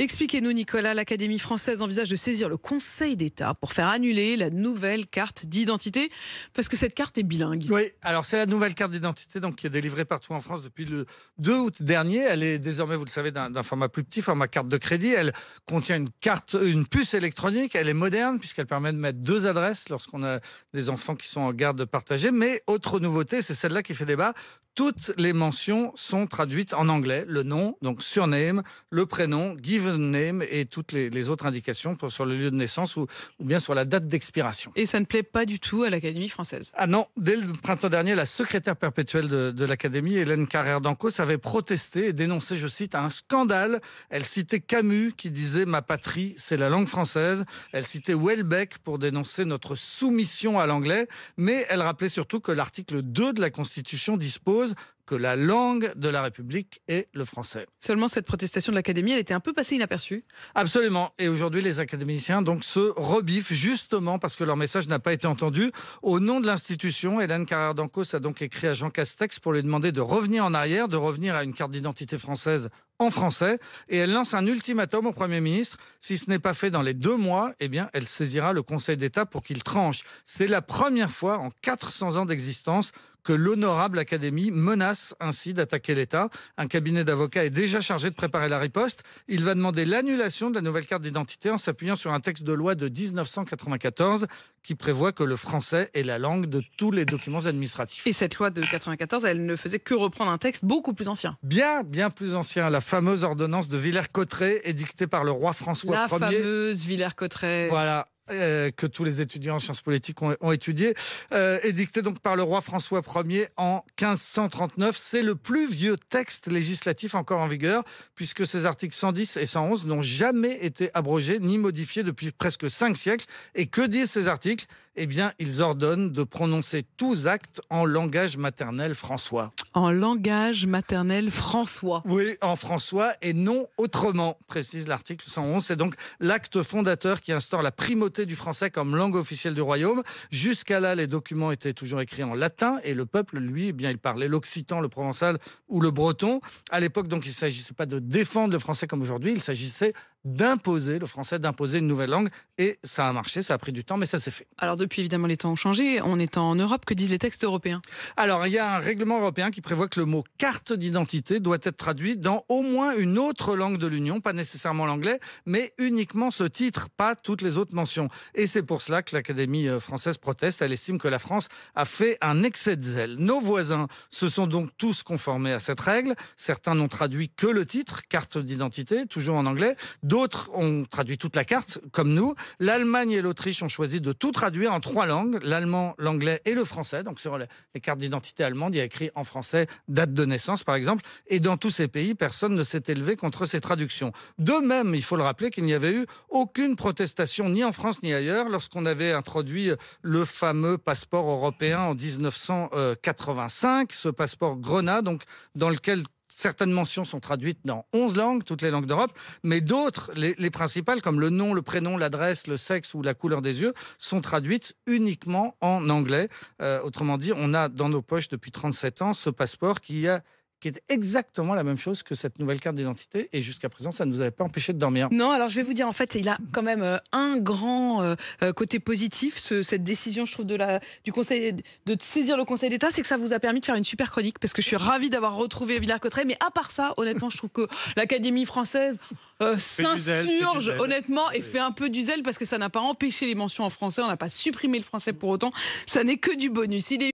Expliquez-nous, Nicolas, l'Académie française envisage de saisir le Conseil d'État pour faire annuler la nouvelle carte d'identité, parce que cette carte est bilingue. Oui, alors c'est la nouvelle carte d'identité qui est délivrée partout en France depuis le 2 août dernier. Elle est désormais, vous le savez, d'un format plus petit, format carte de crédit. Elle contient une puce électronique. Elle est moderne puisqu'elle permet de mettre 2 adresses lorsqu'on a des enfants qui sont en garde partagée. Mais autre nouveauté, c'est celle-là qui fait débat. Toutes les mentions sont traduites en anglais. Le nom, donc surname, le prénom, given name et toutes les autres indications sur le lieu de naissance ou bien sur la date d'expiration. Et ça ne plaît pas du tout à l'Académie française. Ah non, dès le printemps dernier, la secrétaire perpétuelle de l'Académie, Hélène Carrère-Dancos, avait protesté et dénoncé, je cite, un scandale. Elle citait Camus qui disait « Ma patrie, c'est la langue française ». Elle citait Houellebecq pour dénoncer notre soumission à l'anglais. Mais elle rappelait surtout que l'article 2 de la Constitution dispose que la langue de la République est le français. Seulement, cette protestation de l'Académie, elle était un peu passée inaperçue. Absolument. Et aujourd'hui, les académiciens se rebiffent justement parce que leur message n'a pas été entendu. Au nom de l'institution, Hélène Carrère-Dancos a donc écrit à Jean Castex pour lui demander de revenir en arrière, de revenir à une carte d'identité française en français. Et elle lance un ultimatum au Premier ministre. Si ce n'est pas fait dans les 2 mois, eh bien, elle saisira le Conseil d'État pour qu'il tranche. C'est la première fois en 400 ans d'existence que l'honorable Académie menace ainsi d'attaquer l'État. Un cabinet d'avocats est déjà chargé de préparer la riposte. Il va demander l'annulation de la nouvelle carte d'identité en s'appuyant sur un texte de loi de 1994 qui prévoit que le français est la langue de tous les documents administratifs. Et cette loi de 1994, elle ne faisait que reprendre un texte beaucoup plus ancien. Bien plus ancien. La fameuse ordonnance de Villers-Cotterêts édictée par le roi François Ier. La fameuse Villers-Cotterêts. Voilà. Que tous les étudiants en sciences politiques ont étudié, édicté donc par le roi François Ier en 1539. C'est le plus vieux texte législatif encore en vigueur, puisque ces articles 110 et 111 n'ont jamais été abrogés ni modifiés depuis presque 5 siècles. Et que disent ces articles ? Eh bien, ils ordonnent de prononcer tous actes en langage maternel françois. En langage maternel françois. Oui, en françois et non autrement, précise l'article 111. C'est donc l'acte fondateur qui instaure la primauté du français comme langue officielle du royaume. Jusqu'à là, les documents étaient toujours écrits en latin et le peuple, lui, eh bien, il parlait l'occitan, le provençal ou le breton. À l'époque, donc, il ne s'agissait pas de défendre le français comme aujourd'hui, il s'agissait d'imposer le français, d'imposer une nouvelle langue. Et ça a marché, ça a pris du temps, mais ça s'est fait. Alors depuis, évidemment, les temps ont changé. On est en Europe. Que disent les textes européens ? Alors, il y a un règlement européen qui prévoit que le mot carte d'identité doit être traduit dans au moins une autre langue de l'Union, pas nécessairement l'anglais, mais uniquement ce titre, pas toutes les autres mentions. Et c'est pour cela que l'Académie française proteste. Elle estime que la France a fait un excès de zèle. Nos voisins se sont donc tous conformés à cette règle. Certains n'ont traduit que le titre, carte d'identité, toujours en anglais. D'autres ont traduit toute la carte, comme nous. L'Allemagne et l'Autriche ont choisi de tout traduire en 3 langues, l'allemand, l'anglais et le français. Donc sur les cartes d'identité allemandes, il y a écrit en français date de naissance, par exemple. Et dans tous ces pays, personne ne s'est élevé contre ces traductions. De même, il faut le rappeler qu'il n'y avait eu aucune protestation, ni en France ni ailleurs, lorsqu'on avait introduit le fameux passeport européen en 1985, ce passeport Grenat, donc dans lequel certaines mentions sont traduites dans 11 langues, toutes les langues d'Europe, mais d'autres, les principales, comme le nom, le prénom, l'adresse, le sexe ou la couleur des yeux, sont traduites uniquement en anglais. Autrement dit, on a dans nos poches depuis 37 ans ce passeport qui est exactement la même chose que cette nouvelle carte d'identité. Et jusqu'à présent, ça ne vous avait pas empêché de dormir. Non, alors je vais vous dire, en fait, il a quand même un grand côté positif, cette décision, je trouve, du Conseil, de saisir le Conseil d'État, c'est que ça vous a permis de faire une super chronique, parce que je suis ravie d'avoir retrouvé Villers-Cotterêts. Mais à part ça, honnêtement, je trouve que l'Académie française s'insurge, honnêtement, et fait un peu du zèle, parce que ça n'a pas empêché les mentions en français, on n'a pas supprimé le français pour autant. Ça n'est que du bonus. Il est